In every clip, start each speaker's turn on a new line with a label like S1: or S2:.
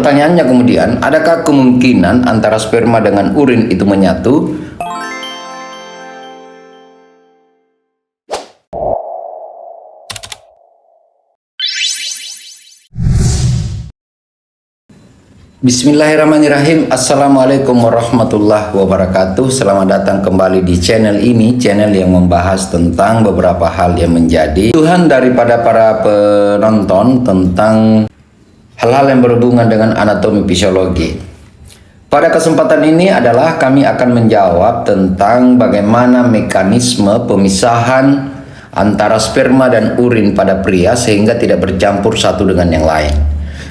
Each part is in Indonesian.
S1: Pertanyaannya kemudian, adakah kemungkinan antara sperma dengan urin itu menyatu? Bismillahirrahmanirrahim. Assalamualaikum warahmatullahi wabarakatuh. Selamat datang kembali di channel ini, channel yang membahas tentang beberapa hal yang menjadi kebutuhan daripada para penonton tentang hal-hal yang berhubungan dengan anatomi fisiologi. Pada kesempatan ini adalah kami akan menjawab tentang bagaimana mekanisme pemisahan antara sperma dan urin pada pria sehingga tidak bercampur satu dengan yang lain.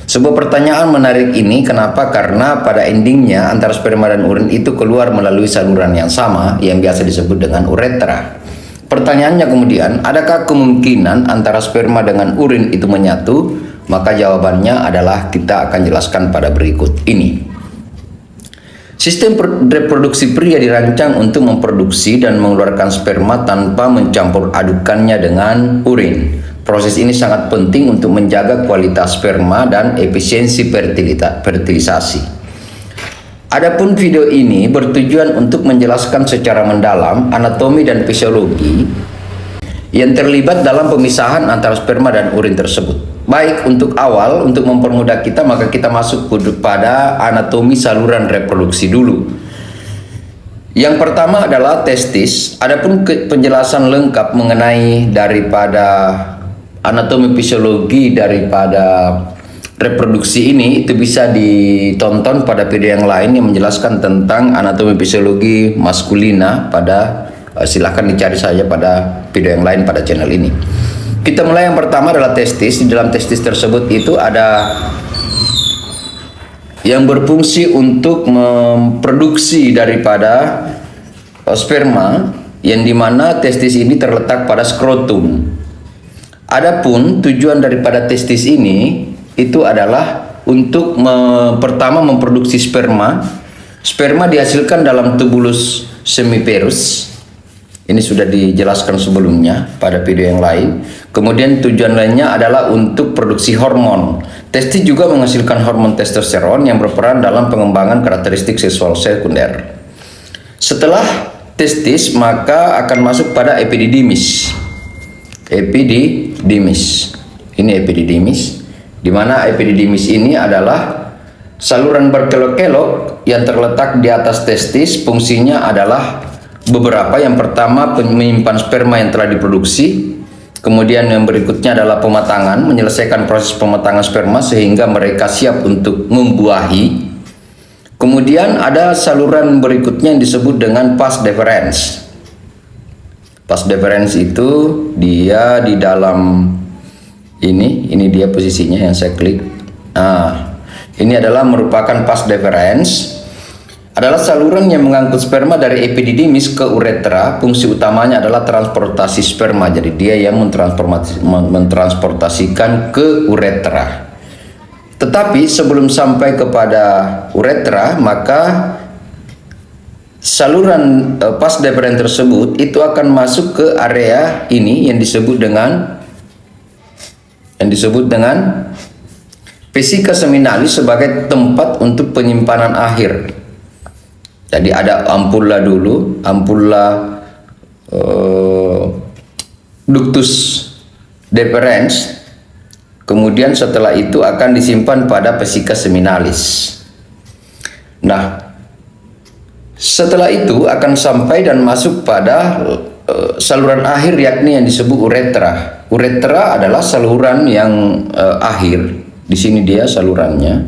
S1: Sebuah pertanyaan menarik ini kenapa? Karena pada endingnya antara sperma dan urin itu keluar melalui saluran yang sama yang biasa disebut dengan uretra. Pertanyaannya kemudian, adakah kemungkinan antara sperma dengan urin itu menyatu? Maka jawabannya adalah kita akan jelaskan pada berikut ini. Sistem reproduksi pria dirancang untuk memproduksi dan mengeluarkan sperma tanpa mencampur adukannya dengan urin. Proses ini sangat penting untuk menjaga kualitas sperma dan efisiensi fertilisasi. Adapun video ini bertujuan untuk menjelaskan secara mendalam anatomi dan fisiologi yang terlibat dalam pemisahan antara sperma dan urin tersebut. Baik, untuk awal, untuk mempermudah kita, maka kita masuk pada anatomi saluran reproduksi dulu. Yang pertama adalah testis. Adapun penjelasan lengkap mengenai daripada anatomi fisiologi daripada reproduksi ini itu bisa ditonton pada video yang lain yang menjelaskan tentang anatomi fisiologi maskulina pada silahkan dicari saja pada video yang lain pada channel ini. Kita mulai, yang pertama adalah testis. Di dalam testis tersebut itu ada yang berfungsi untuk memproduksi daripada sperma, yang dimana testis ini terletak pada skrotum. Adapun tujuan daripada testis ini itu adalah untuk pertama memproduksi sperma. Sperma dihasilkan dalam tubulus semiperus. Ini sudah dijelaskan sebelumnya pada video yang lain. Kemudian tujuan lainnya adalah untuk produksi hormon. Testis juga menghasilkan hormon testosteron yang berperan dalam pengembangan karakteristik seksual sekunder. Setelah testis maka akan masuk pada epididymis. Ini epididymis, di mana epididymis ini adalah saluran berkelok-kelok yang terletak di atas testis. Fungsinya adalah beberapa. Yang pertama, menyimpan sperma yang telah diproduksi. Kemudian yang berikutnya adalah pematangan, menyelesaikan proses pematangan sperma sehingga mereka siap untuk membuahi. Kemudian ada saluran berikutnya yang disebut dengan vas deferens. Vas deferens itu dia di dalam ini dia posisinya yang saya klik. Nah, ini adalah merupakan vas deferens. Adalah saluran yang mengangkut sperma dari epididymis ke uretra. Fungsi utamanya adalah transportasi sperma. Jadi dia yang mentransportasikan ke uretra. Tetapi sebelum sampai kepada uretra, maka saluran vas deferens tersebut itu akan masuk ke area ini yang disebut dengan vesika seminalis sebagai tempat untuk penyimpanan akhir. Jadi ada ampulla dulu, ampulla ductus deferens. Kemudian setelah itu akan disimpan pada vesika seminalis. Nah, setelah itu akan sampai dan masuk pada saluran akhir, yakni yang disebut uretra. Uretra adalah saluran yang akhir. Di sini dia salurannya,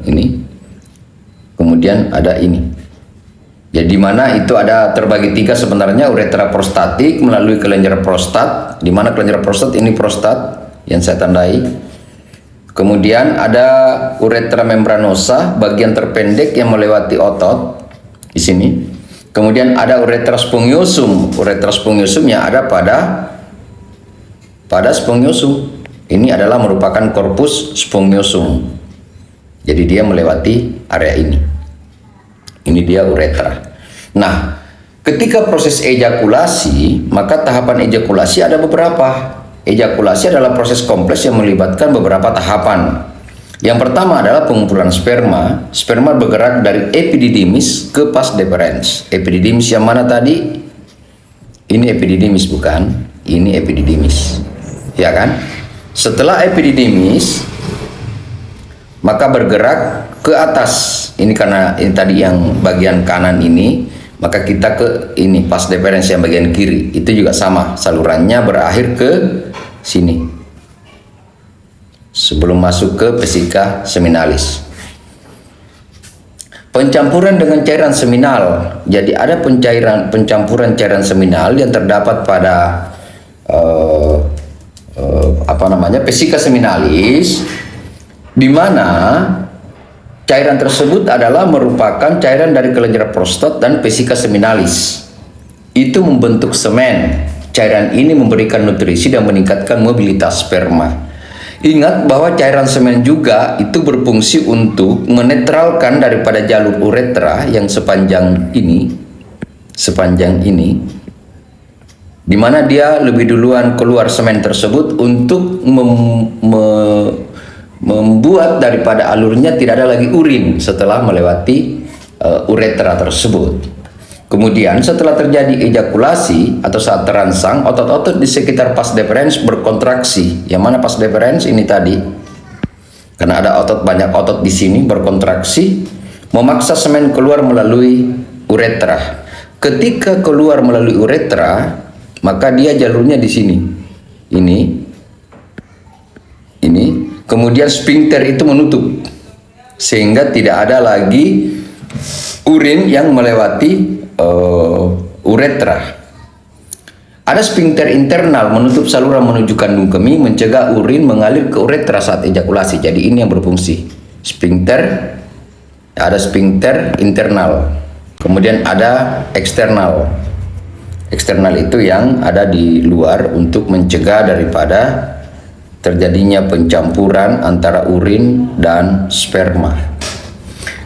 S1: ini. Kemudian ada ini. Jadi di mana itu ada terbagi tiga sebenarnya, uretra prostatik melalui kelenjar prostat, di mana kelenjar prostat ini prostat yang saya tandai. Kemudian ada uretra membranosa, bagian terpendek yang melewati otot di sini. Kemudian ada uretra spongiosum. Uretra spongiosum yang ada pada spongiosum. Ini adalah merupakan korpus spongiosum. Jadi dia melewati area ini. Ini dia uretra. Nah, ketika proses ejakulasi, maka tahapan ejakulasi ada beberapa. Ejakulasi adalah proses kompleks yang melibatkan beberapa tahapan. Yang pertama adalah pengumpulan sperma. Sperma bergerak dari epididymis ke pars deferens. Epididymis yang mana tadi? Ini epididymis bukan? Ini epididymis. Ya kan? Setelah epididymis, maka bergerak ke atas. Ini karena ini tadi yang bagian kanan ini, maka kita ke ini pars deferens yang bagian kiri. Itu juga sama, salurannya berakhir ke sini. Sebelum masuk ke vesika seminalis. Pencampuran dengan cairan seminal. Jadi ada pencampuran cairan seminal yang terdapat pada vesika seminalis, di mana cairan tersebut adalah merupakan cairan dari kelenjar prostat dan vesika seminalis. Itu membentuk semen. Cairan ini memberikan nutrisi dan meningkatkan mobilitas sperma. Ingat bahwa cairan semen juga itu berfungsi untuk menetralkan daripada jalur uretra yang sepanjang ini, di mana dia lebih duluan keluar semen tersebut untuk membuat daripada alurnya tidak ada lagi urin setelah melewati uretra tersebut. Kemudian setelah terjadi ejakulasi atau saat terangsang, otot-otot di sekitar pars deferens berkontraksi. Yang mana pars deferens ini tadi? Karena ada banyak otot di sini berkontraksi, memaksa semen keluar melalui uretra. Ketika keluar melalui uretra, maka dia jalurnya di sini. Ini. Kemudian sphincter itu menutup, sehingga tidak ada lagi urin yang melewati uretra. Ada sphincter internal menutup saluran menuju kandung kemih, mencegah urin mengalir ke uretra saat ejakulasi. Jadi ini yang berfungsi. Sphincter, ada sphincter internal. Kemudian ada eksternal. Eksternal itu yang ada di luar untuk mencegah daripada terjadinya pencampuran antara urin dan sperma.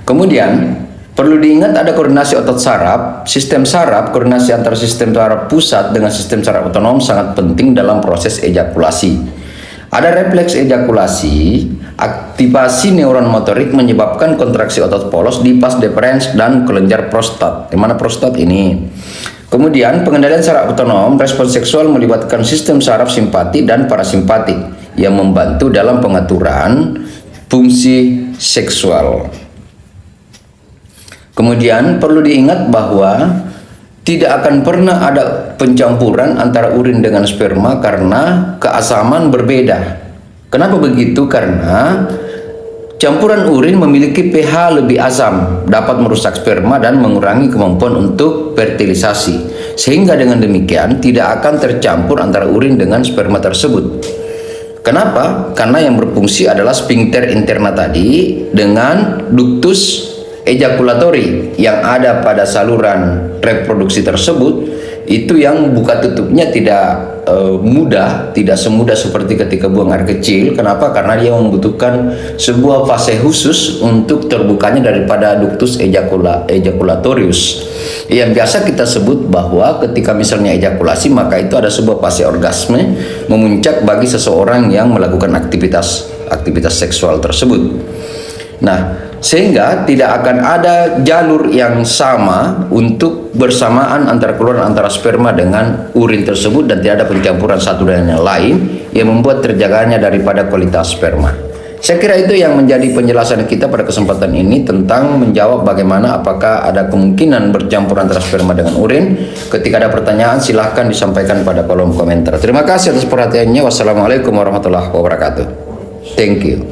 S1: Kemudian perlu diingat ada koordinasi otot saraf, sistem saraf, koordinasi antara sistem saraf pusat dengan sistem saraf otonom sangat penting dalam proses ejakulasi. Ada refleks ejakulasi, aktivasi neuron motorik menyebabkan kontraksi otot polos di pars deferens dan kelenjar prostat. Di mana prostat ini? Kemudian pengendalian saraf otonom, respons seksual melibatkan sistem saraf simpatik dan parasimpatik yang membantu dalam pengaturan fungsi seksual. Kemudian perlu diingat bahwa tidak akan pernah ada pencampuran antara urin dengan sperma karena keasaman berbeda. Kenapa begitu? Karena campuran urin memiliki pH lebih asam, dapat merusak sperma dan mengurangi kemampuan untuk fertilisasi. Sehingga dengan demikian tidak akan tercampur antara urin dengan sperma tersebut. Kenapa? Karena yang berfungsi adalah sphincter interna tadi dengan ductus ejakulatori yang ada pada saluran reproduksi tersebut, itu yang buka tutupnya tidak mudah, tidak semudah seperti ketika buang air kecil. Kenapa? Karena dia membutuhkan sebuah fase khusus untuk terbukanya daripada ductus ejaculatorius yang biasa kita sebut bahwa ketika misalnya ejakulasi, maka itu ada sebuah fase orgasme memuncak bagi seseorang yang melakukan aktivitas seksual tersebut. Nah, sehingga tidak akan ada jalur yang sama untuk bersamaan antara keluaran antara sperma dengan urin tersebut, dan tidak ada pencampuran satu dengan yang lain yang membuat terjaganya daripada kualitas sperma. Saya kira itu yang menjadi penjelasan kita pada kesempatan ini tentang menjawab bagaimana apakah ada kemungkinan bercampur antara sperma dengan urin. Ketika ada pertanyaan silahkan disampaikan pada kolom komentar. Terima kasih atas perhatiannya. Wassalamualaikum warahmatullahi wabarakatuh. Thank you.